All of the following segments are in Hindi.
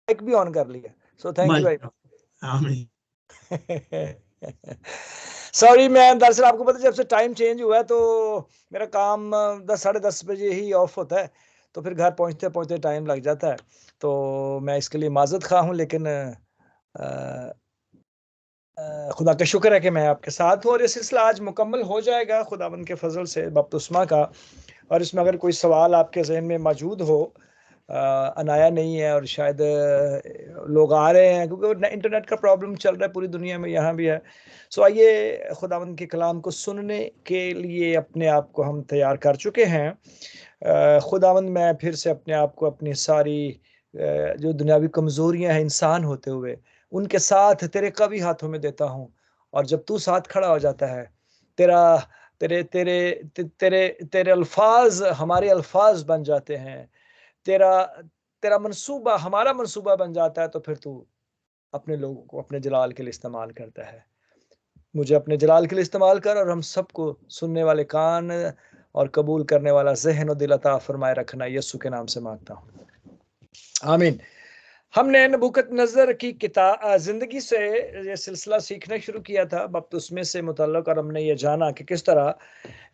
माइक भी ऑन कर लिया, सो थैंक यू आमीन। सॉरी मैं दरअसल आपको पता है जब से टाइम चेंज हुआ है तो मेरा काम 10 साढ़े 10 बजे ही ऑफ होता है, तो फिर घर पहुंचते पहुंचते टाइम लग जाता है, तो मैं इसके लिए माजरत खा हूँ, लेकिन खुदा का शुक्र है कि मैं आपके साथ हूँ और ये सिलसिला आज मुकम्मल हो जाएगा खुदावंद के फजल से बपतिस्मा का। और इसमें अगर कोई सवाल आपके जहन में मौजूद हो, अनाया नहीं है और शायद लोग आ रहे हैं क्योंकि इंटरनेट का प्रॉब्लम चल रहा है पूरी दुनिया में, यहाँ भी है। सो आइए खुदावंद के कलाम को सुनने के लिए अपने आप को हम तैयार कर चुके हैं। खुदावंद मैं फिर से अपने आप को अपनी सारी जो दुनियावी कमज़ोरियां हैं इंसान होते हुए उनके साथ तेरे कभी हाथों में देता हूँ, और जब तू साथ खड़ा हो जाता है तेरा तेरे तेरे ते, तेरे तेरे अल्फाज हमारे अल्फाज बन जाते हैं, तेरा तेरा मंसूबा हमारा मंसूबा बन जाता है, तो फिर तू अपने लोगों को अपने जलाल के लिए इस्तेमाल करता है। मुझे अपने जलाल के लिए इस्तेमाल कर और हम सबको सुनने वाले कान और कबूल करने वाला ज़हन और दिल अता फरमाए रखना, यीशु के नाम से मांगता हूँ, आमीन। हमने नबूकतनज़र की ज़िंदगी से ये सिलसिला सीखना शुरू किया था बपतिस्मे से मुतल्लक, और हमने ये जाना कि किस तरह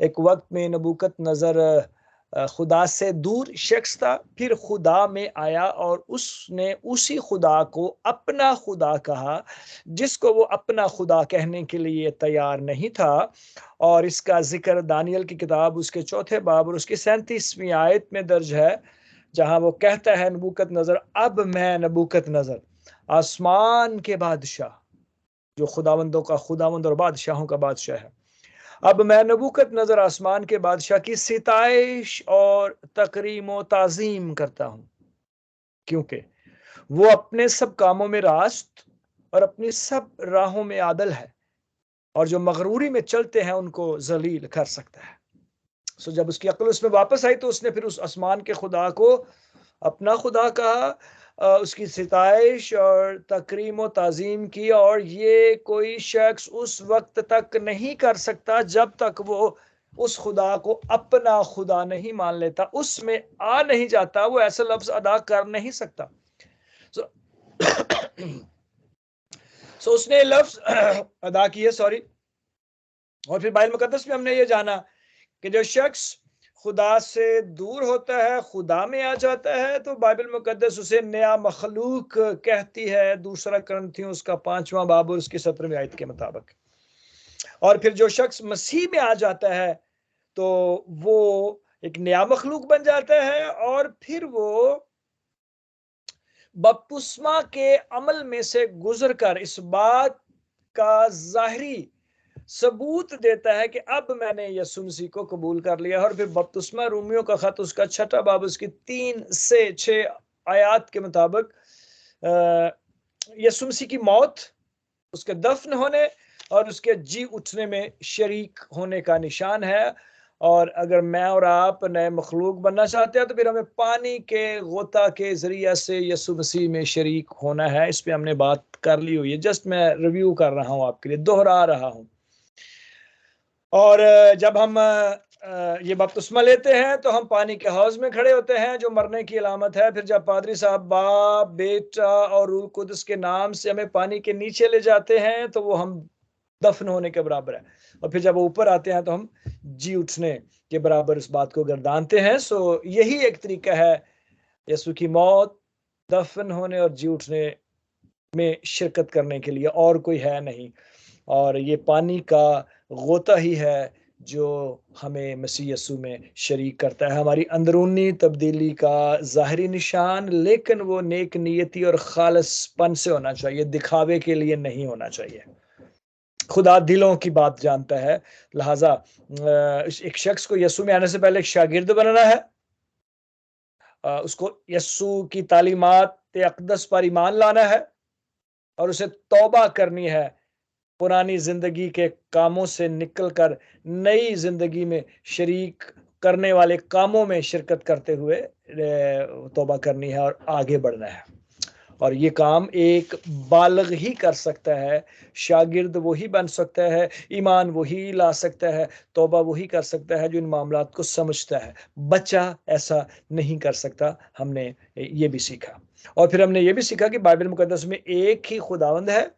एक वक्त में नबूकतनज़र खुदा से दूर शख्स था, फिर खुदा में आया और उसने उसी खुदा को अपना खुदा कहा जिसको वो अपना खुदा कहने के लिए तैयार नहीं था। और इसका जिक्र दानियल की किताब उसके 4 बाब और उसकी 37वीं आयत में दर्ज है, जहां वो कहता है नबूकतनज़र, अब मैं नबूकतनज़र आसमान के बादशाह, जो खुदावंदों का खुदावंद और बादशाहों का बादशाह है, अब मैं नबूकतनज़र आसमान के बादशाह की सिताइश और तकरीम व ताज़ीम करता हूँ, क्योंकि वो अपने सब कामों में रास्त और अपनी सब राहों में आदल है, और जो मगरूरी में चलते हैं उनको जलील कर सकता है। सो जब उसकी अक्ल उसमें वापस आई तो उसने फिर उस आसमान के खुदा को अपना खुदा कहा, उसकी सिताइश और तकरीम व ताज़ीम की, और ये कोई शख्स उस वक्त तक नहीं कर सकता जब तक वो उस खुदा को अपना खुदा नहीं मान लेता, उसमें आ नहीं जाता, वो ऐसा लफ्ज अदा कर नहीं सकता। सो उसने लफ्ज अदा किए, सॉरी। और फिर बाइबल मुकद्दस में हमने ये जाना कि जो शख्स खुदा से दूर होता है खुदा में आ जाता है, तो बाइबल मुकद्दस उसे नया मखलूक कहती है, 2 कुरिन्थियों उसका 5वां बाब और उसकी 17वीं आयत के मुताबिक। और फिर जो शख्स मसीह में आ जाता है तो वो एक नया मखलूक बन जाता है, और फिर वो बपतिस्मा के अमल में से गुजर कर इस बात का जाहिरी सबूत देता है कि अब मैंने यीशु मसीह को कबूल कर लिया। और फिर बपतिस्मा रोमियो का खत उसका 6 बाब उसकी 3 से 6 आयत के मुताबिक यीशु मसीह की मौत, उसके दफन होने और उसके जी उठने में शरीक होने का निशान है। और अगर मैं और आप नए मखलूक बनना चाहते हैं तो फिर हमें पानी के गोता के जरिया से यीशु मसीह में शरीक होना है। इस पे हमने बात कर ली हुई है, जस्ट मैं रिव्यू कर रहा हूँ, आपके लिए दोहरा रहा हूँ। और जब हम ये बपतिस्मा लेते हैं तो हम पानी के हौज में खड़े होते हैं जो मरने की अलामत है। फिर जब पादरी साहब बाप बेटा और रूह कुदस के नाम से हमें पानी के नीचे ले जाते हैं तो वो हम दफन होने के बराबर है। और फिर जब ऊपर आते हैं तो हम जी उठने के बराबर इस बात को गर्दानते हैं। सो यही एक तरीका है यीशु की मौत, दफन होने और जी उठने में शिरकत करने के लिए, और कोई है नहीं। और ये पानी का गोता ही है जो हमें मसीह यीशु में शरीक करता है, हमारी अंदरूनी तब्दीली का ज़ाहिरी निशान, लेकिन वो नेक नियति और खालिसपन से होना चाहिए, दिखावे के लिए नहीं होना चाहिए। खुदा दिलों की बात जानता है, लिहाजा एक शख्स को यीशु में आने से पहले एक शागिर्द बनना है, उसको यीशु की तालीमात अक़दस पर ईमान लाना है और उसे तौबा करनी है, पुरानी जिंदगी के कामों से निकलकर नई जिंदगी में शरीक करने वाले कामों में शिरकत करते हुए तौबा करनी है और आगे बढ़ना है। और ये काम एक बालिग ही कर सकता है, शागिर्द वही बन सकता है, ईमान वही ला सकता है, तौबा वही कर सकता है जो इन मामलात को समझता है। बच्चा ऐसा नहीं कर सकता, हमने ये भी सीखा। और फिर हमने ये भी सीखा कि बाइबल मुकद्दस में एक ही खुदावंद है,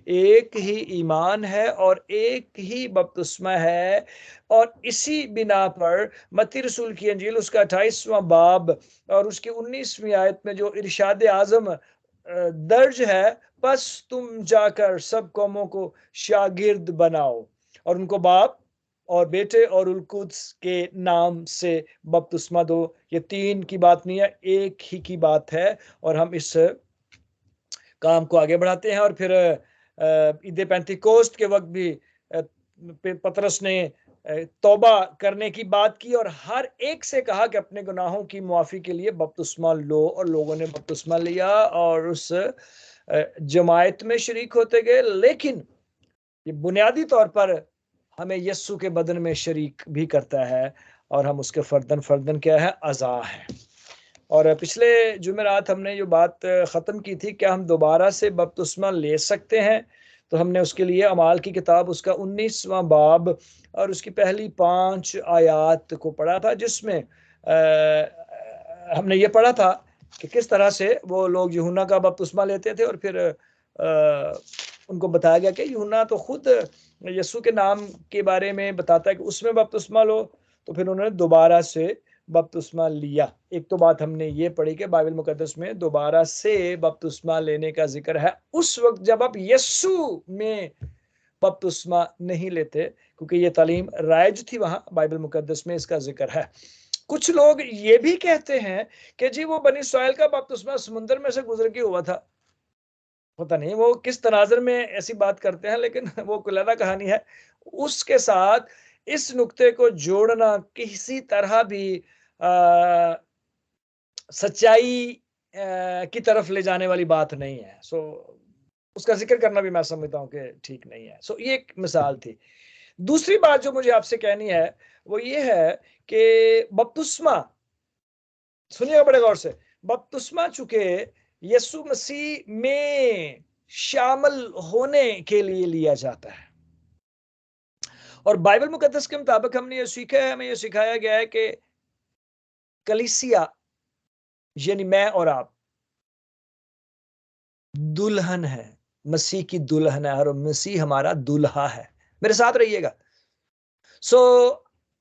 एक ही ईमान है और एक ही बपतिस्मा है। और इसी बिना पर मत्ती रसूल की अंजील उसका 28वां बाब और उसकी 19वीं आयत में जो इरशाद आजम दर्ज है, बस तुम जाकर सब कौमों को शागिर्द बनाओ और उनको बाप और बेटे और उलकुद्स के नाम से बपतिस्मा दो। ये तीन की बात नहीं है, एक ही की बात है। और हम इस काम को आगे बढ़ाते हैं। और फिर ईद पेंतिकोस्त के वक्त भी पतरस ने तौबा करने की बात की और हर एक से कहा कि अपने गुनाहों की मुआफी के लिए बपतिस्मा लो। और लोगों ने बपतिस्मा लिया और उस जमायत में शरीक होते गए। लेकिन ये बुनियादी तौर पर हमें यस्सु के बदन में शरीक भी करता है और हम उसके फर्दन फर्दन क्या है, अज़ा है। और पिछले जुमेरात हमने जो बात ख़त्म की थी, क्या हम दोबारा से बपतिस्मा ले सकते हैं, तो हमने उसके लिए अमाल की किताब उसका 19वां बाब और उसकी पहली 5 आयात को पढ़ा था, जिसमें हमने ये पढ़ा था कि किस तरह से वो लोग यूहन्ना का बपतिस्मा लेते थे और फिर उनको बताया गया कि यूहन्ना तो खुद यीशु के नाम के बारे में बताता है कि उसमें बपतिस्मा लो। तो फिर उन्होंने दोबारा से बपतिस्मा लिया। एक तो बात हमने ये पढ़ी कि बाइबल मुकद्दस में दोबारा से बपतिस्मा लेने का जिक्र है उस वक्त जब आप यीशु में बपतिस्मा नहीं लेते, क्योंकि ये तालीम राइज थी वहां बाइबल मुकद्दस में, इसका जिक्र है। कुछ लोग ये भी कहते हैं कि जी वो बनी इस्राएल का बपतिस्मा समुद्र में से गुजर के हुआ था। पता नहीं वो किस तनाजर में ऐसी बात करते हैं, लेकिन वो कुलैदा कहानी है। उसके साथ इस नुक्ते को जोड़ना किसी तरह भी सच्चाई की तरफ ले जाने वाली बात नहीं है। सो उसका जिक्र करना भी मैं समझता हूँ कि ठीक नहीं है। सो ये एक मिसाल थी। दूसरी बात जो मुझे आपसे कहनी है वो ये है कि बपतिस्मा, सुनिएगा बड़े गौर से, बपतिस्मा चूंकि यीशु मसीह में शामिल होने के लिए लिया जाता है और बाइबल मुकद्दस के मुताबिक हमने ये सीखा है, हमें ये सिखाया गया है कि कलीसिया यानी मैं और आप दुल्हन है, मसीह की दुल्हन है और मसीह हमारा दूल्हा है। मेरे साथ रहिएगा। सो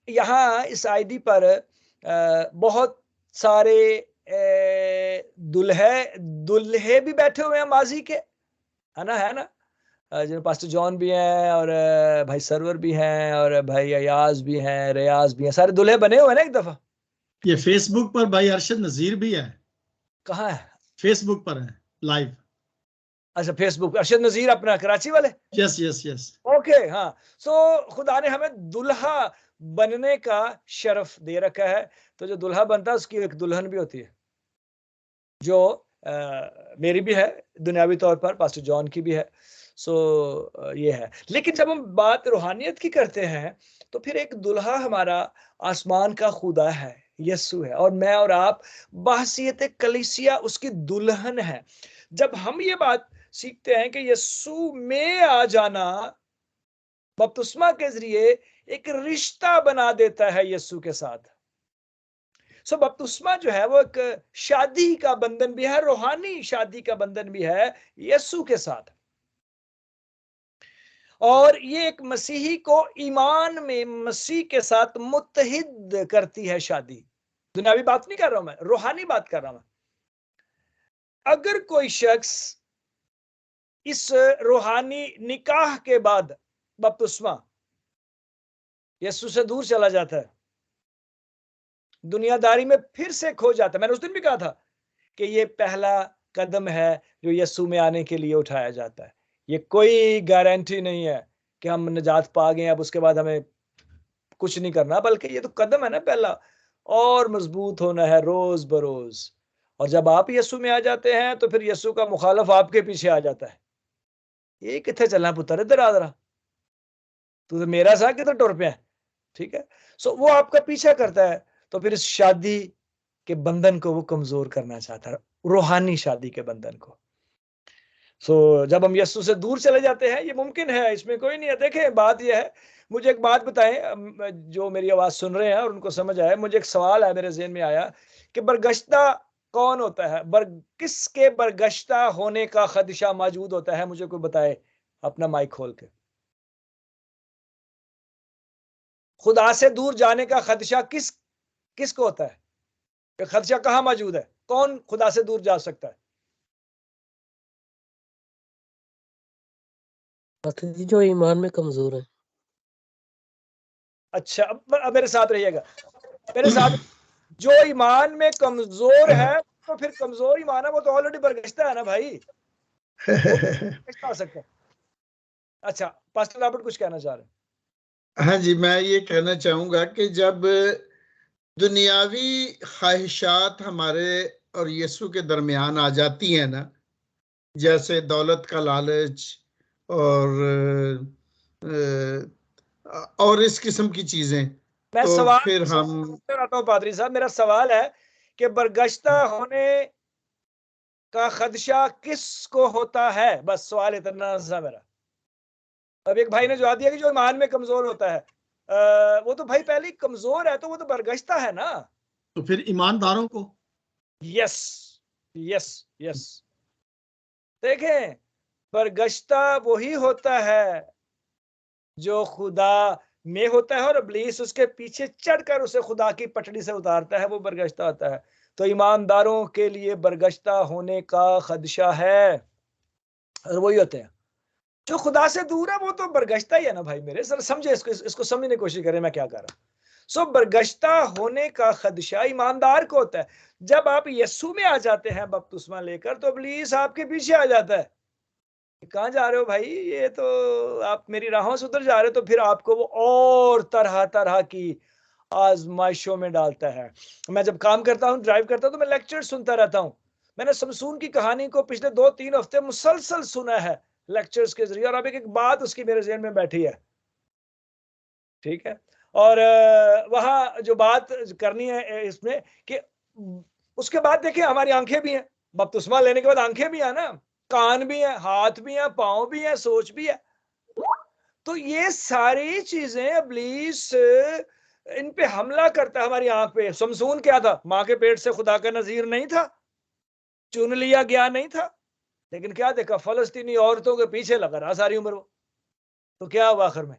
यहाँ इस आईडी पर बहुत सारे दुल्हे भी बैठे हुए हैं माजी के, है ना, है ना। जो पास्टर जॉन भी हैं और भाई सरवर भी हैं और भाई अयाज भी हैं, रियाज भी हैं, सारे दुल्हे बने हुए हैं ना एक दफा। ये फेसबुक पर भाई अरशद नजीर भी है। कहाँ है? फेसबुक पर है लाइव। अच्छा, फेसबुक अरशद नजीर अपना कराची वाले। Yes yes yes, okay. हाँ, सो खुदा ने हमें दुल्हा बनने का शरफ दे रखा है। तो जो दुल्हा बनता है उसकी एक दुल्हन भी होती है, जो मेरी भी है दुनियावी तौर पर, पास्टर जॉन की भी है। सो ये है। लेकिन जब हम बात रूहानियत की करते हैं तो फिर एक दुल्हा हमारा आसमान का खुदा है, यस्सु है, और मैं और आप बहसीयत कलीसिया उसकी दुल्हन है। जब हम ये बात सीखते हैं कि यस्सु में आ जाना बपतिस्मा के जरिए एक रिश्ता बना देता है यस्सु के साथ। सो बपतिस्मा जो है वो एक शादी का बंधन भी है, रूहानी शादी का बंधन भी है यस्सु के साथ। और ये एक मसीही को ईमान में मसीह के साथ मुत्तहिद करती है शादी। दुनियावी बात नहीं कर रहा हूं मैं, रूहानी बात कर रहा हूं। अगर कोई शख्स इस रूहानी निकाह के बाद बपतिस्मा यीशु से दूर चला जाता है, दुनियादारी में फिर से खो जाता है। मैंने उस दिन भी कहा था कि ये पहला कदम है जो यीशु में आने के लिए उठाया जाता है। ये कोई गारंटी नहीं है कि हम निजात पा गए अब उसके बाद हमें कुछ नहीं करना, बल्कि ये तो कदम है ना पहला, और मजबूत होना है रोज बरोज। और जब आप यीशु में आ जाते हैं तो फिर यीशु का मुखालफ आपके पीछे आ जाता है। ये कितने चलना पुत्र, इधर आ जरा, तू तो मेरा सा किधर टुर पे है, ठीक है। सो वो आपका पीछा करता है। तो फिर इस शादी के बंधन को वो कमजोर करना चाहता है, रूहानी शादी के बंधन को। सो जब हम यीशु से दूर चले जाते हैं, ये मुमकिन है, इसमें कोई नहीं है। देखें, बात यह है, मुझे एक बात बताएं, जो मेरी आवाज सुन रहे हैं और उनको समझ आए, मुझे एक सवाल है, मेरे ज़हन में आया कि बरगश्ता कौन होता है? किसके बरगश्ता होने का खदशा मौजूद होता है? मुझे कोई बताए अपना माइक खोल के। खुदा से दूर जाने का खदशा किसको होता है? खदशा कहां मौजूद है? कौन खुदा से दूर जा सकता है? जी जो ईमान में कमजोर है। अच्छा, अब मेरे साथ रहिएगा, मेरे साथ। जो ईमान में कमजोर है, तो फिर कमजोर ईमान है, वो तो ऑलरेडी बरगश्ता है ना भाई, वो कैसे आ सकता है? अच्छा, पास्टर रॉबर्ट कुछ कहना चाह रहे हैं? हाँ जी, मैं ये कहना चाहूंगा कि जब दुनियावी ख्वाहिशात हमारे और यीशु के दरमियान आ जाती हैं ना, जैसे दौलत का लालच और इस किस्म की चीजें, मैं तो सवाल फिर हम आता हूं पादरी साहब, मेरा सवाल है कि बरगश्ता होने का खदशा किसको होता है? बस सवाल इतना सा मेरा। अब एक भाई ने जवाब दिया कि जो ईमान में कमजोर होता है। वो तो भाई पहले ही कमजोर है, तो वो तो बरगश्ता है ना। तो फिर ईमानदारों को यस, यस, यस। देखें, बरगश्ता वही होता है जो खुदा में होता है, और इब्लीस उसके पीछे चढ़कर उसे खुदा की पटड़ी से उतारता है, वो बरगश्ता होता है। तो ईमानदारों के लिए बरगश्ता होने का खदशा है, और वही होते हैं। जो खुदा से दूर है वो तो बरगश्ता ही है ना भाई मेरे। सर समझे इसको समझने की कोशिश करें मैं क्या कर रहा हूं। सो बरगश्ता होने का खदशा ईमानदार को होता है। जब आप यीशु में आ जाते हैं बपतिस्मा लेकर, तो इब्लीस आपके पीछे आ जाता है। कहाँ जा रहे हो भाई, ये तो आप मेरी राहों से उतर जा रहे हो। तो फिर आपको वो और तरह तरह की आजमाइशों में डालता है। मैं जब काम करता हूँ, ड्राइव करता हूँ, तो मैं लेक्चर सुनता रहता हूँ। मैंने समसून की कहानी को पिछले 2-3 हफ्ते मुसलसल सुना है लेक्चर्स के जरिए, और अब एक बात उसकी मेरे ज़हन में बैठी है, ठीक है। और वहां जो बात करनी है इसमें कि उसके बाद देखिए हमारी आंखें भी हैं, बपतिस्मा लेने के बाद आंखें भी हैं ना, कान भी हैं, हाथ भी हैं, पांव भी हैं, सोच भी है। तो ये सारी चीजें इब्लीस इन पे हमला करता है हमारी आंख पे। समसून क्या था? माँ के पेट से खुदा का नजीर नहीं था, चुन लिया गया नहीं था, लेकिन क्या देखा? फलस्तीनी औरतों के पीछे लगा रहा सारी उम्र वो। तो क्या हुआ आखिर में?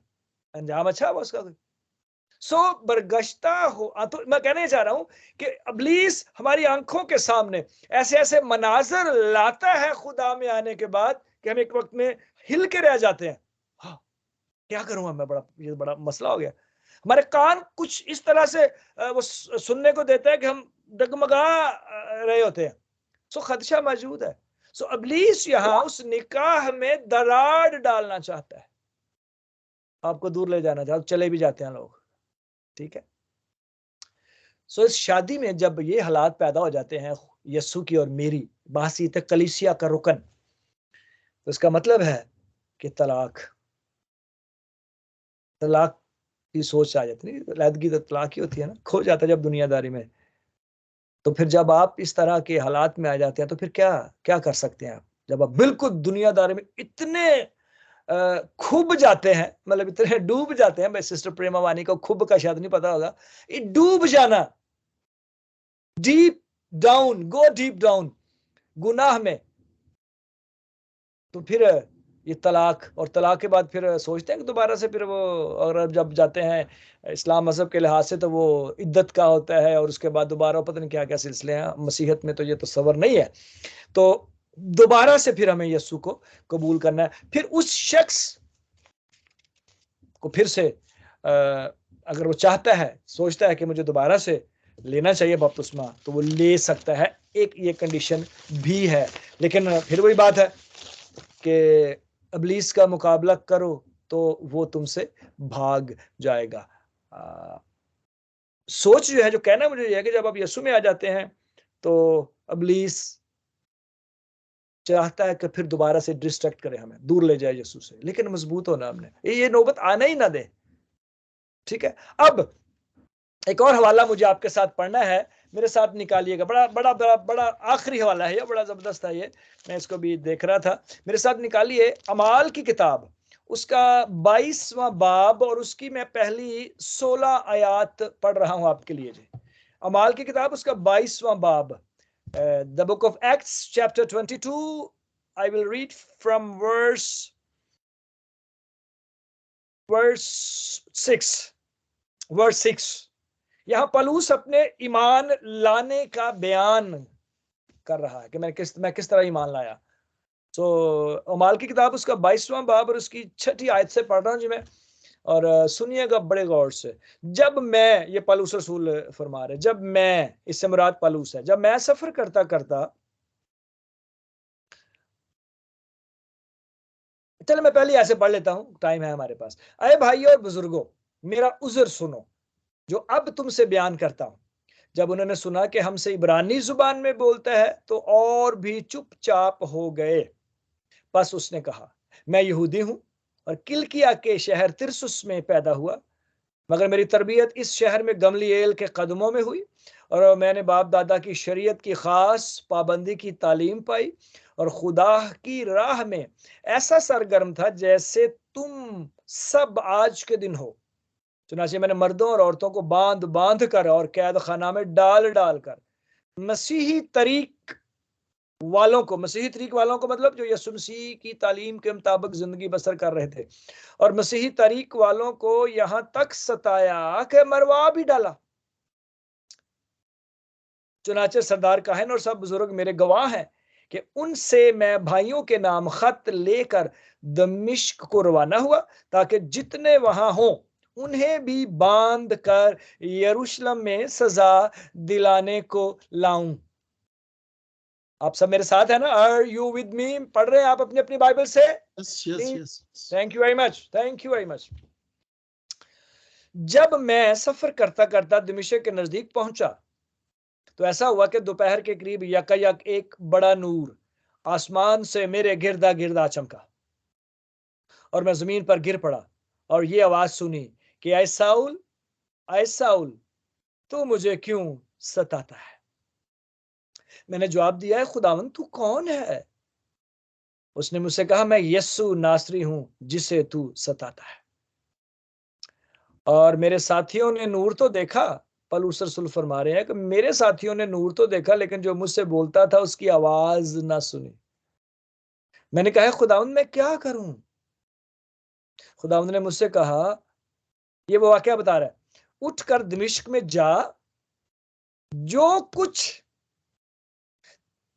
अंजाम अच्छा हुआ उसका? सो बरगश्ता हो तो मैं कहने चाह रहा हूं कि इब्लीस हमारी आंखों के सामने ऐसे ऐसे मनाजर लाता है खुदा में आने के बाद कि हम एक वक्त में हिल के रह जाते हैं। हाँ, क्या करूंगा मैं, ये बड़ा मसला हो गया। हमारे कान कुछ इस तरह से वो सुनने को देता है कि हम डगमगा रहे होते हैं। सो खदशा मौजूद है। सो इब्लीस यहां उस निकाह में दरार डालना चाहता है, आपको दूर ले जाना चाहता, चले भी जाते हैं लोग, ठीक है। सो इस शादी में जब ये हालात पैदा हो जाते हैं, यस्सु की और मेरी बासीत कलीसिया का रुकन, तो इसका मतलब है कि तलाक तलाक की सोच आ जाती है। अलहदगी तो तलाक ही होती है ना, खो जाता है जब दुनियादारी में। तो फिर जब आप इस तरह के हालात में आ जाते हैं, तो फिर क्या क्या कर सकते हैं आप? जब आप बिल्कुल दुनियादारी में इतने खूब जाते हैं, मतलब इतने डूब जाते हैं। भाई सिस्टर प्रेमा वानी को खूब का शायद नहीं पता होगा, ये डूब जाना, deep down, go deep down गुनाह में। तो फिर ये तलाक, और तलाक के बाद फिर सोचते हैं कि दोबारा से फिर वो, और जब जाते हैं इस्लाम मजहब के लिहाज से, तो वो इद्दत का होता है, और उसके बाद दोबारा पता नहीं क्या क्या सिलसिले हैं। मसीहत में तो ये तस्वर नहीं है। तो दोबारा से फिर हमें यस्सु को कबूल करना है। फिर उस शख्स को फिर से अगर वो चाहता है, सोचता है कि मुझे दोबारा से लेना चाहिए बपतिस्मा, तो वो ले सकता है। एक ये कंडीशन भी है। लेकिन फिर वही बात है कि इब्लीस का मुकाबला करो तो वो तुमसे भाग जाएगा। सोच जो है, जो कहना मुझे यह है कि जब आप यीशु में आ जाते हैं, तो इब्लीस चाहता है कि फिर दोबारा से डिस्ट्रैक्ट करे, हमें दूर ले जाए यीशु से। लेकिन मजबूत होना हमने, ये नौबत आना ही ना दे, ठीक है। अब एक और हवाला मुझे आपके साथ पढ़ना है, मेरे साथ निकालिएगा। बड़ा बड़ा बड़ा बड़ा आखिरी हवाला है ये, बड़ा जबरदस्त है ये, मैं इसको भी देख रहा था। मेरे साथ निकालिए अमाल की किताब, उसका 22वां बाब, और उसकी मैं पहली 16 आयात पढ़ रहा हूं आपके लिए जी। अमाल की किताब, उसका 22वां बाब, The book of Acts, chapter 22, I will read from verse 6. Verse 6. यहाँ पलूस अपने ईमान लाने का बयान कर रहा है कि मैं किस तरह ईमान लाया। तो अमाल की किताब उसका 22वां बाब और उसकी 6ठी आयत से पढ़ रहा हूं जी मैं, और सुनिएगा बड़े गौर से। जब मैं, ये पलूस रसूल फरमा रहे, जब मैं, इससे मुराद पलूस है, जब मैं सफर करता करता, चलो मैं पहले ऐसे पढ़ लेता हूं, टाइम है हमारे पास। अरे भाइयों और बुजुर्गों, मेरा उज़र सुनो जो अब तुमसे बयान करता हूं। जब उन्होंने सुना कि हमसे इब्रानी जुबान में बोलता है तो और भी चुपचाप हो गए। बस उसने कहा, मैं यहूदी हूं और किलकिया के शहर तिरसुस में पैदा हुआ, मगर मेरी तरबियत इस शहर में गमलीएल के कदमों में हुई और मैंने बाप दादा की शरीयत की खास पाबंदी की तालीम पाई और खुदा की राह में ऐसा सरगर्म था जैसे तुम सब आज के दिन हो। चुनाचे मैंने मर्दों और औरतों को बांध बांध कर और कैद खाना में डाल डाल कर मसीही तरीक मसीही तरीक वालों को मतलब जो यीशु मसीह की तालीम के मुताबिक जिंदगी बसर कर रहे थे, और मसीही तरीक वालों को यहां तक सताया कि मरवा भी डाला। चुनाचे सरदार काहन और सब बुजुर्ग मेरे गवाह हैं कि उनसे मैं भाइयों के नाम खत लेकर दमिश्क को रवाना हुआ ताकि जितने वहां हों उन्हें भी बांध कर यरूशलेम में सजा दिलाने को लाऊं। आप सब मेरे साथ है ना? Are you with me? पढ़ रहे हैं आप अपनी अपनी बाइबल से? Yes. Thank you very much, thank you very much. जब मैं सफर करता करता दमिश्क के नजदीक पहुंचा तो ऐसा हुआ कि दोपहर के करीब यकायक एक बड़ा नूर आसमान से मेरे गिरदा गिरदा चमका और मैं जमीन पर गिर पड़ा और ये आवाज सुनी कि ऐ साउल, तू मुझे क्यों सताता है? मैंने जवाब दिया है, खुदावन तू कौन है? उसने मुझसे कहा, मैं यस्सु नासरी हूं जिसे तू सताता है। और मेरे साथियों ने नूर तो देखा, पलूस रसूल फरमा रहे हैं कि मेरे साथियों ने नूर तो देखा लेकिन जो मुझसे बोलता था उसकी आवाज ना सुनी। मैंने कहा, खुदावंद मैं क्या करूं? खुदावंद ने मुझसे कहा, ये वो वाकया बता रहा है, उठकर दमिश्क में जा, जो कुछ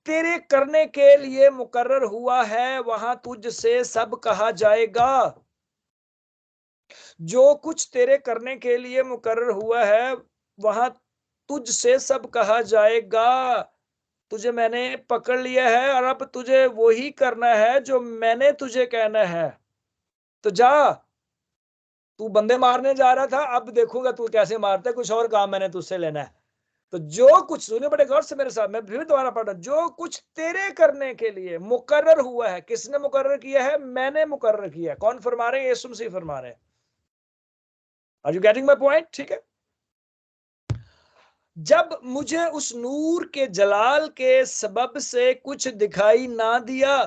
तेरे करने के लिए मुकर्रर हुआ है वहां तुझसे सब कहा जाएगा। जो कुछ तेरे करने के लिए मुकर्रर हुआ है वहां तुझसे सब कहा जाएगा। तुझे मैंने पकड़ लिया है और अब तुझे वही करना है जो मैंने तुझे कहना है। तो जा, तू बंदे मारने जा रहा था, अब देखूंगा तू कैसे मारता है, कुछ और काम मैंने तुझसे लेना है। तो जो कुछ, सुनिए बड़े गौर से मेरे साथ, मैं फिर दोबारा पढ़ रहा हूं, जो कुछ तेरे करने के लिए मुकर्रर हुआ है। किसने मुकर्रर किया है? मैंने मुकर्रर किया है। कौन फरमा रहे हैं? यीशु मसीह फरमा रहे हैं। Are you getting my point? ठीक है। जब मुझे उस नूर के जलाल के सबब से कुछ दिखाई ना दिया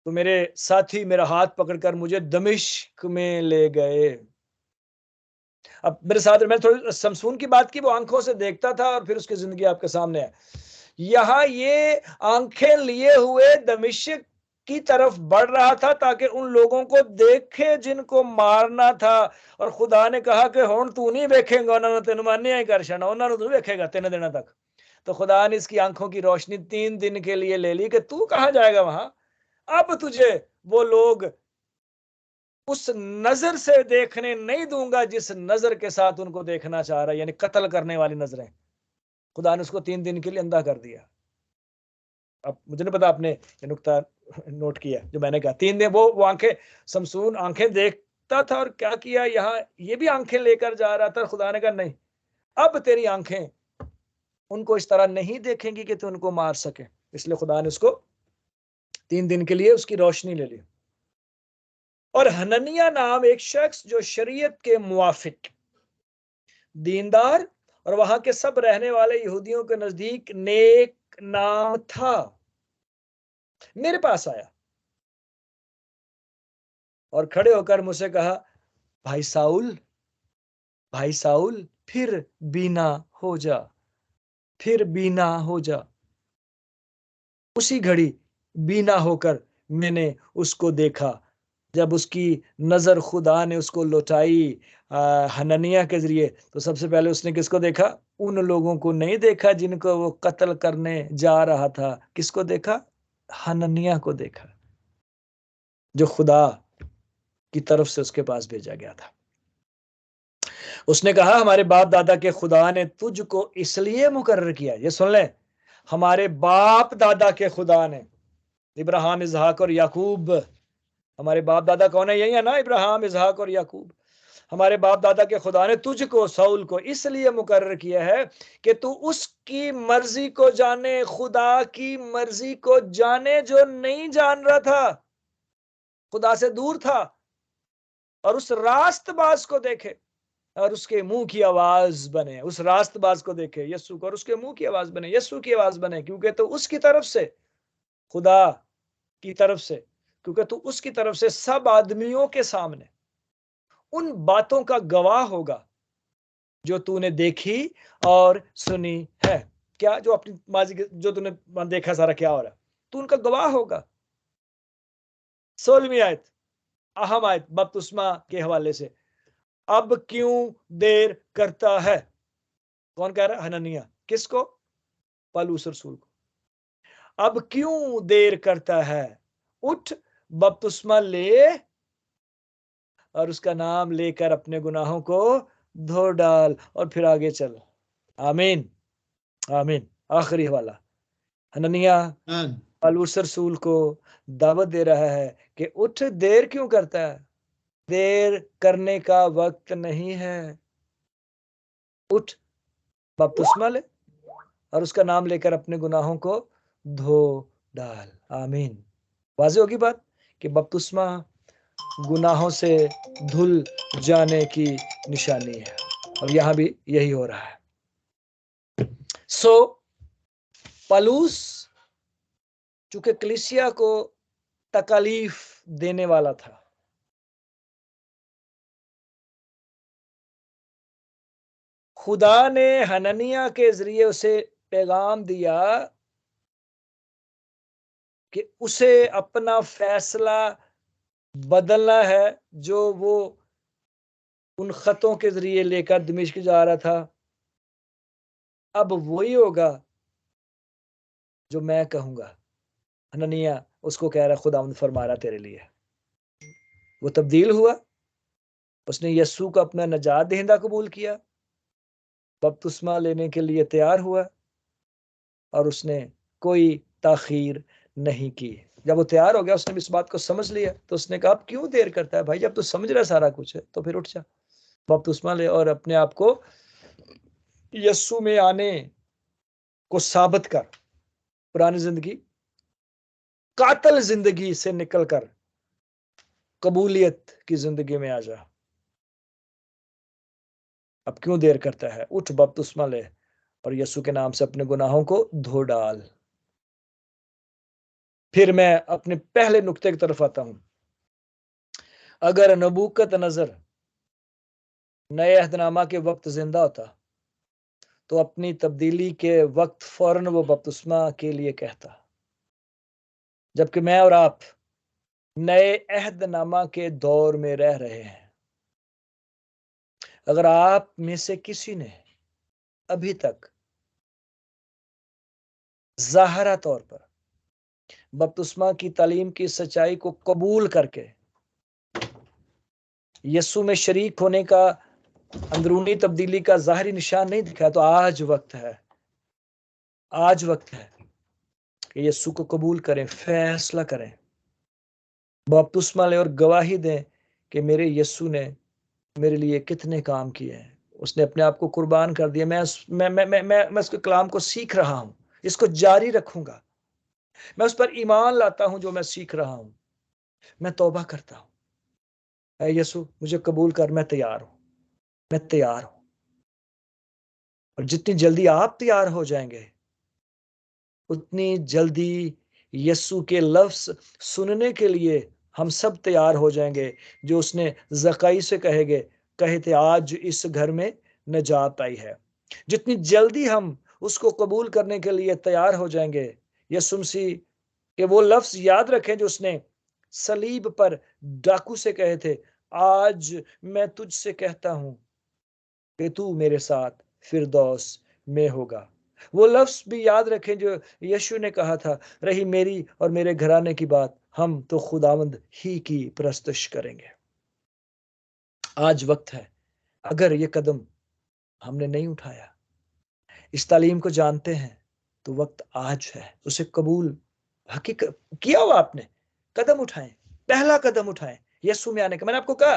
तो मेरे साथी मेरा हाथ पकड़कर मुझे दमिश्क में ले गए। अब मेरे साथ, मैं थोड़ी शमसून की बात की, वो आंखों से देखता था और फिर उसकी जिंदगी आपके सामने है। यहां ये आंखें लिए हुए दमिश्क की तरफ बढ़ रहा था ताकि उन लोगों को देखे जिनको मारना था। और खुदा ने कहा कि हुण तू नहीं वेखेगा, उन्होंने तेन मान्या ही कर छना, उन्होंने तू वेखेगा 3 दिनों तक। तो खुदा ने इसकी आंखों की रोशनी 3 दिन के लिए ले ली कि तू कहां जाएगा वहां। अब तुझे वो लोग उस नजर से देखने नहीं दूंगा जिस नजर के साथ उनको देखना चाह रहा है, यानी कत्ल करने वाली नजरें। खुदा ने उसको 3 दिन के लिए अंधा कर दिया। अब मुझे नहीं पता आपने ये नुक्ता नोट किया जो मैंने कहा। 3 दिन वो आंखें, शमसून आंखें देखता था और क्या किया, यहाँ ये भी आंखें लेकर जा रहा था। खुदा ने कहा नहीं, अब तेरी आंखें उनको इस तरह नहीं देखेंगी कि तू उनको मार सके। इसलिए खुदा ने उसको 3 दिन के लिए उसकी रोशनी ले ली। और हननिया नाम एक शख्स जो शरीयत के मुवाफिक, दीनदार और वहां के सब रहने वाले यहूदियों के नजदीक नेक नाम था, मेरे पास आया और खड़े होकर मुझसे कहा, भाई साउल, भाई साउल, फिर बीना हो जा। फिर बीना हो जा। उसी घड़ी बीना होकर मैंने उसको देखा। जब उसकी नजर खुदा ने उसको लौटाई हननिया के जरिए, तो सबसे पहले उसने किसको देखा? उन लोगों को नहीं देखा जिनको वो कत्ल करने जा रहा था। किसको देखा? हननिया को देखा, जो खुदा की तरफ से उसके पास भेजा गया था। उसने कहा, हमारे बाप दादा के खुदा ने तुझको इसलिए मुकर्रर किया। ये सुन ले, हमारे बाप दादा के खुदा ने, इब्राहिम, इसहाक और याकूब। हमारे बाप दादा कौन है? यही है ना, इब्राहिम, इसहाक और याकूब। हमारे बाप दादा के खुदा ने तुझको, साउल को, इसलिए मुकर्रर किया है कि तू उसकी मर्जी को जाने, खुदा की मर्जी को जाने, जो नहीं जान रहा था, खुदा से दूर था, और उस रास्तबाज को देखे और उसके मुंह की आवाज बने। उस रास्तबाज को देखे, यीशु को, और उसके मुंह की आवाज बने, यीशु की आवाज बने। क्योंकि तो उसकी तरफ से, खुदा की तरफ से, क्योंकि तू उसकी तरफ से सब आदमियों के सामने उन बातों का गवाह होगा जो तूने देखी और सुनी है। क्या? जो अपनी माजी जो तूने देखा सारा क्या हो रहा है, तू उनका गवाह होगा। 16वीं आयत, अहम आयत बपतिस्मा के हवाले से। अब क्यों देर करता है? कौन कह रहा है? हननिया। किसको? पौलुस रसूल को। अब क्यों देर करता है? उठ, बपतिस्मा ले, और उसका नाम लेकर अपने गुनाहों को धो डाल, और फिर आगे चल। आमीन, आमीन। आखिरी हवाला, हननिया पौलुस रसूल को दावत दे रहा है कि उठ, देर क्यों करता है? देर करने का वक्त नहीं है। उठ, बपतिस्मा ले, और उसका नाम लेकर अपने गुनाहों को धो डाल। आमीन। वाज़ेह होगी बात कि बपतिस्मा गुनाहों से धुल जाने की निशानी है, और यहां भी यही हो रहा है। पौलुस चूंकि कलीसिया को तकलीफ देने वाला था, खुदा ने हननिया के जरिए उसे पैगाम दिया कि उसे अपना फैसला बदलना है, जो वो उन खतों के जरिए लेकर दमिश्क जा रहा था। अब वही होगा जो मैं कहूंगा। हननिया उसको कह रहा, खुदावंद फरमा रहा तेरे लिए। वो तब्दील हुआ, उसने यीशु को अपना नजात दहिंदा कबूल किया, बपतिस्मा लेने के लिए तैयार हुआ, और उसने कोई ताखीर नहीं की। जब वो तैयार हो गया, उसने इस बात को समझ लिया, तो उसने कहा, अब क्यों देर करता है भाई? जब तू समझ रहा सारा कुछ है, तो फिर उठ जा, बपतिस्मा ले, और अपने आप को यीशु में आने को साबित कर। पुरानी जिंदगी, कातल जिंदगी से निकलकर कबूलियत की जिंदगी में आ जा। अब क्यों देर करता है? उठ, बपतिस्मा ले, और यीशु के नाम से अपने गुनाहों को धो डाल। फिर मैं अपने पहले नुक्ते की तरफ आता हूं। अगर नबूकदनेस्सर नए अहदनामा के वक्त जिंदा होता, तो अपनी तब्दीली के वक्त फौरन वो बपतिस्मा के लिए कहता। जबकि मैं और आप नए अहदनामा के दौर में रह रहे हैं। अगर आप में से किसी ने अभी तक ज़ाहिरा तौर पर बपतिस्मा की तालीम की सच्चाई को कबूल करके यीशु में शरीक होने का अंदरूनी तब्दीली का ज़ाहिरी निशान नहीं दिखा, तो आज वक्त है, आज वक्त है कि यीशु को कबूल करें, फैसला करें, बपतिस्मा लें और गवाही दें कि मेरे यीशु ने मेरे लिए कितने काम किए हैं। उसने अपने आप को कुर्बान कर दिया। मैं उसके कलाम को सीख रहा हूं, इसको जारी रखूंगा। मैं उस पर ईमान लाता हूं जो मैं सीख रहा हूं। मैं तौबा करता हूं, ऐ यीशु मुझे कबूल कर, मैं तैयार हूं, मैं तैयार हूं। और जितनी जल्दी आप तैयार हो जाएंगे, उतनी जल्दी यीशु के लफ्ज सुनने के लिए हम सब तैयार हो जाएंगे, जो उसने ज़काई से कहे थे, आज इस घर में नजात आई है। जितनी जल्दी हम उसको कबूल करने के लिए तैयार हो जाएंगे। यीशु मसीह के वो लफ्ज याद रखें जो उसने सलीब पर डाकू से कहे थे, आज मैं तुझसे कहता हूं कि तू मेरे साथ फिरदौस में होगा। वो लफ्ज भी याद रखें जो यीशु ने कहा था, रही मेरी और मेरे घराने की बात, हम तो खुदावंद ही की परस्तश करेंगे। आज वक्त है, अगर ये कदम हमने नहीं उठाया, इस तालीम को जानते हैं, तो वक्त आज है उसे कबूल हकीकत किया हो आपने, कदम उठाएं, पहला कदम उठाएं यीशु में आने का। मैंने आपको कहा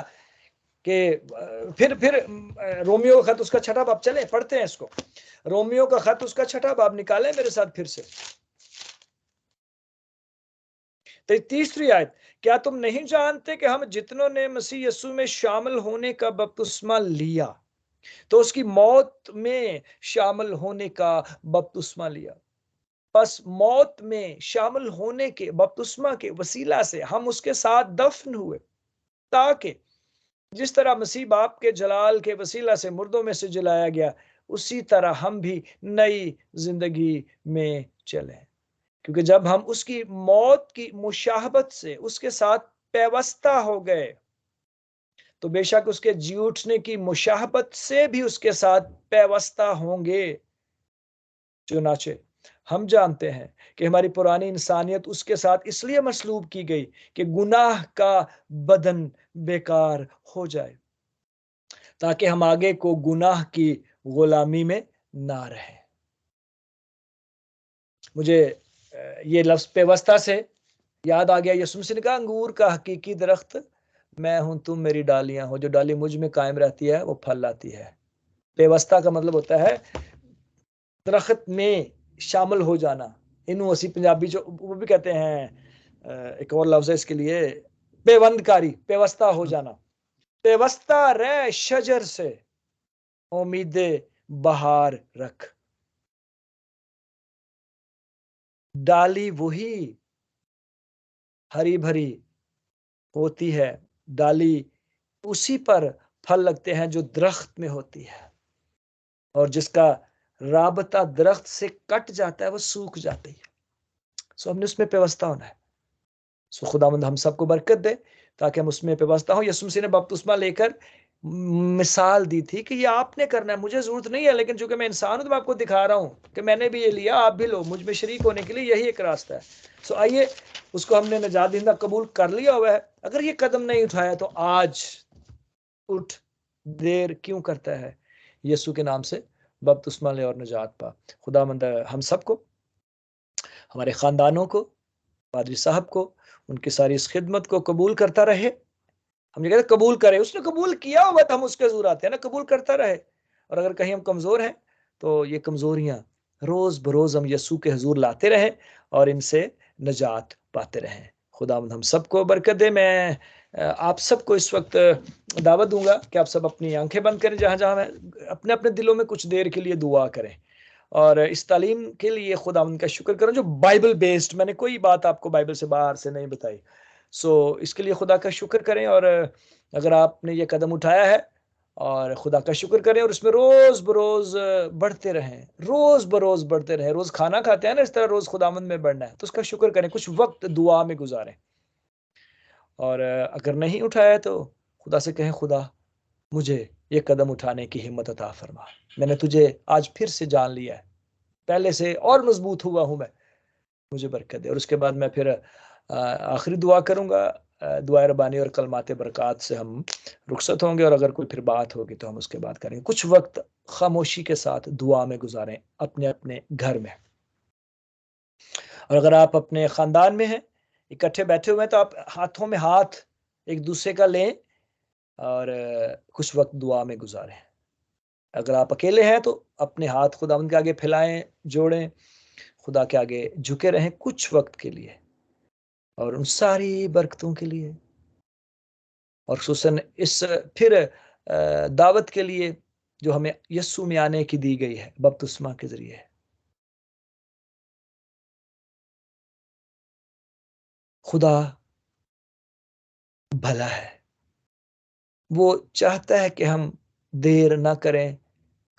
कि फिर रोमियो का खत उसका 6 बाब, चले पढ़ते हैं इसको। रोमियो का खत उसका 6 बाब निकालें मेरे साथ फिर से। 33वीं आयत, क्या तुम नहीं जानते कि हम जितनों ने मसीह यीशु में शामिल होने का बपतिस्मा लिया तो उसकी मौत में शामिल होने का बपतिस्मा लिया। बस मौत में शामिल होने के बपतिस्मा के वसीला से हम उसके साथ दफन हुए, ताकि जिस तरह मसीह बाप के जलाल के वसीला से मुर्दों में से जलाया गया, उसी तरह हम भी नई जिंदगी में चलें। क्योंकि जब हम उसकी मौत की मुशाहबत से उसके साथ पैवस्ता हो गए, तो बेशक उसके जी उठने की मुशाहबत से भी उसके साथ पैवस्ता होंगे। चुनाचे हम जानते हैं कि हमारी पुरानी इंसानियत उसके साथ इसलिए मसलूब की गई कि गुनाह का बदन बेकार हो जाए, ताकि हम आगे को गुनाह की गुलामी में ना रहे। मुझे ये लफ्ज पेवस्ता से याद आ गया, यीशु मसीह ने कहा, अंगूर का हकीकी दरख्त मैं हूं, तुम मेरी डालियां हो। जो डाली मुझ में कायम रहती है वो फल लाती है। पेवस्ता का मतलब होता है दरख्त में शामिल हो जाना। इनू असी पंजाबी जो वो भी कहते हैं, एक और लफ्ज है इसके लिए, पेवंदकारी, पेवस्ता हो जाना। पेवस्ता रह शजर से उम्मीदे बहार रख। डाली वही हरी भरी होती है, डाली उसी पर फल लगते हैं जो दरख्त में होती है, और जिसका राबता दरख्त से कट जाता है वो सूख जाती है। सो हमने उसमें पेवस्ता होना है। सो खुदावंद हम सबको बरकत दे ताकि हम उसमें पेवस्ता हो। यीशु मसीह ने बपतिस्मा लेकर मिसाल दी थी कि ये आपने करना है, मुझे जरूरत नहीं है, लेकिन चूंकि मैं इंसान हूं तो मैं आपको दिखा रहा हूं कि मैंने भी ये लिया, आप भी लो। मुझ में शरीक होने के लिए यही एक रास्ता है। सो आइए, उसको हमने निजात दहिंदा कबूल कर लिया हुआ है। अगर ये कदम नहीं उठाया तो आज उठ, देर क्यों करता है? यीशु के नाम से बपतिस्मा ले और निजात पा। खुदावंद हम सबको, हमारे खानदानों को, पादरी साहब को, उनकी सारी इस खिदमत को कबूल करता रहे। हम ये कहते कबूल करे, उसने कबूल किया हुआ तो हम उसके हजूर आते हैं ना, कबूल करता रहे। और अगर कहीं हम कमजोर हैं तो ये कमजोरियां रोज बरोज हम यीशु के हजूर लाते रहें और इनसे निजात पाते रहें। खुदावंद हम सबको बरकत दे। मैं आप सबको इस वक्त दावत दूंगा कि आप सब अपनी आंखें बंद करें, जहां जहां अपने अपने दिलों में कुछ देर के लिए दुआ करें और इस तालीम के लिए खुदावंद का शुक्र करें जो बाइबल बेस्ड, मैंने कोई बात आपको बाइबल से बाहर से नहीं बताई। सो इसके लिए खुदा का शुक्र करें। और अगर आपने ये कदम उठाया है, और खुदा का शुक्र करें और उसमें रोज बरोज बढ़ते रहें, रोज बरोज बढ़ते रहें। रोज खाना खाते हैं ना, इस तरह रोज खुदावंद में बढ़ना है, तो उसका शुक्र करें, कुछ वक्त दुआ में गुजारें। और अगर नहीं उठाया तो खुदा से कहें, खुदा मुझे ये कदम उठाने की हिम्मत अता फरमा। मैंने तुझे आज फिर से जान लिया है, पहले से और मजबूत हुआ हूं मैं, मुझे बरकत दे। और उसके बाद मैं फिर आखिरी दुआ करूंगा। दुआ रबानी और कलमाते बरकत से हम रुखसत होंगे, और अगर कोई फिर बात होगी तो हम उसके बाद करेंगे। कुछ वक्त खामोशी के साथ दुआ में गुजारें अपने अपने घर में। और अगर आप अपने खानदान में हैं, इकट्ठे बैठे हुए हैं, तो आप हाथों में हाथ एक दूसरे का लें और कुछ वक्त दुआ में गुजारें। अगर आप अकेले हैं तो अपने हाथ खुदावंद के आगे फैलाएं, जोड़ें, खुदा के आगे झुके रहें कुछ वक्त के लिए, और उन सारी बरकतों के लिए, और खुसूसन इस फिर दावत के लिए जो हमें यस्सु में आने की दी गई है बपतिस्मा के जरिए। खुदा भला है, वो चाहता है कि हम देर ना करें।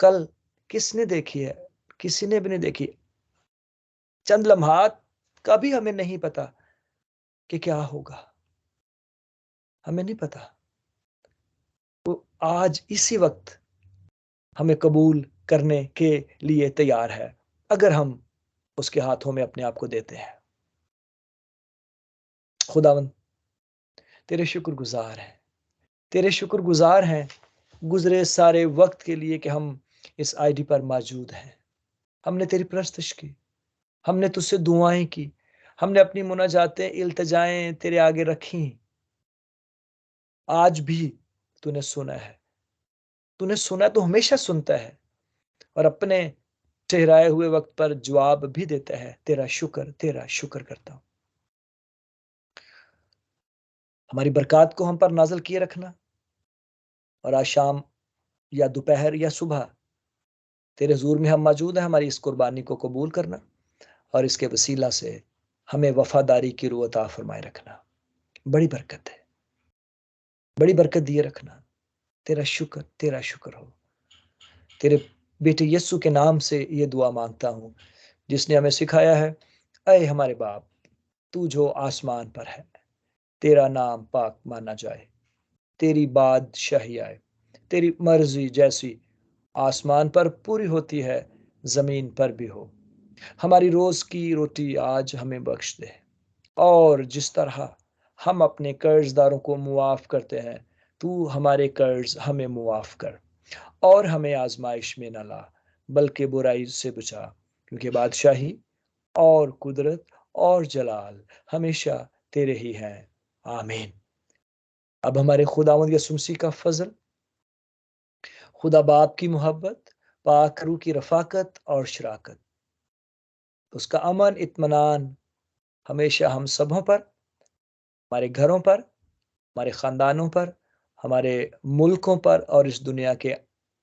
कल किसने देखी है? किसी ने भी नहीं देखी। चंद लम्हात का भी हमें नहीं पता कि क्या होगा, हमें नहीं पता। वो आज इसी वक्त हमें कबूल करने के लिए तैयार है, अगर हम उसके हाथों में अपने आप को देते हैं। खुदावंद तेरे शुक्रगुजार हैं, तेरे शुक्रगुजार हैं गुजरे सारे वक्त के लिए कि हम इस आईडी पर मौजूद हैं। हमने तेरी परस्तिश की, हमने तुझसे दुआएं की, हमने अपनी मुनाजातें इल्तिजाएं तेरे आगे रखी। आज भी तूने सुना है, तूने सुना तो हमेशा सुनता है और अपने ठहराए हुए वक्त पर जवाब भी देता है। तेरा शुक्र करता हूं। हमारी बरकत को हम पर नाजल किए रखना, और आज शाम या दोपहर या सुबह तेरे हुजूर में हम मौजूद हैं। हमारी इस कुर्बानी को कबूल करना और इसके वसीला से हमें वफादारी की रूह अता फरमाए रखना। बड़ी बरकत है, बड़ी बरकत दिए रखना। तेरा शुक्र हो। तेरे बेटे यीशु के नाम से ये दुआ मांगता हूं, जिसने हमें सिखाया है, ऐ हमारे बाप तू जो आसमान पर है, तेरा नाम पाक माना जाए, तेरी बादशाही आए, तेरी मर्जी जैसी आसमान पर पूरी होती है जमीन पर भी हो। हमारी रोज की रोटी आज हमें बख्श दे, और जिस तरह हम अपने कर्जदारों को मुआफ करते हैं, तू हमारे कर्ज हमें मुआफ कर, और हमें आजमाइश में न ला, बल्कि बुराई से बचा, क्योंकि बादशाही और कुदरत और जलाल हमेशा तेरे ही हैं। आमीन। अब हमारे खुदावंद यसूह मसीह का फजल, खुदा बाप की मोहब्बत, पाक रूह की रफाकत और शराकत, उसका अमन इत्मीनान हमेशा हम सबों पर, हमारे घरों पर, हमारे खानदानों पर, हमारे मुल्कों पर और इस दुनिया के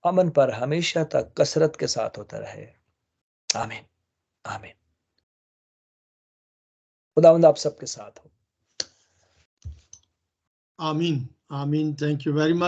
अमन पर हमेशा तक कसरत के साथ होता रहे। आमीन आमीन। खुदावंद आप सबके साथ हो। आमीन आमीन। Thank you very much.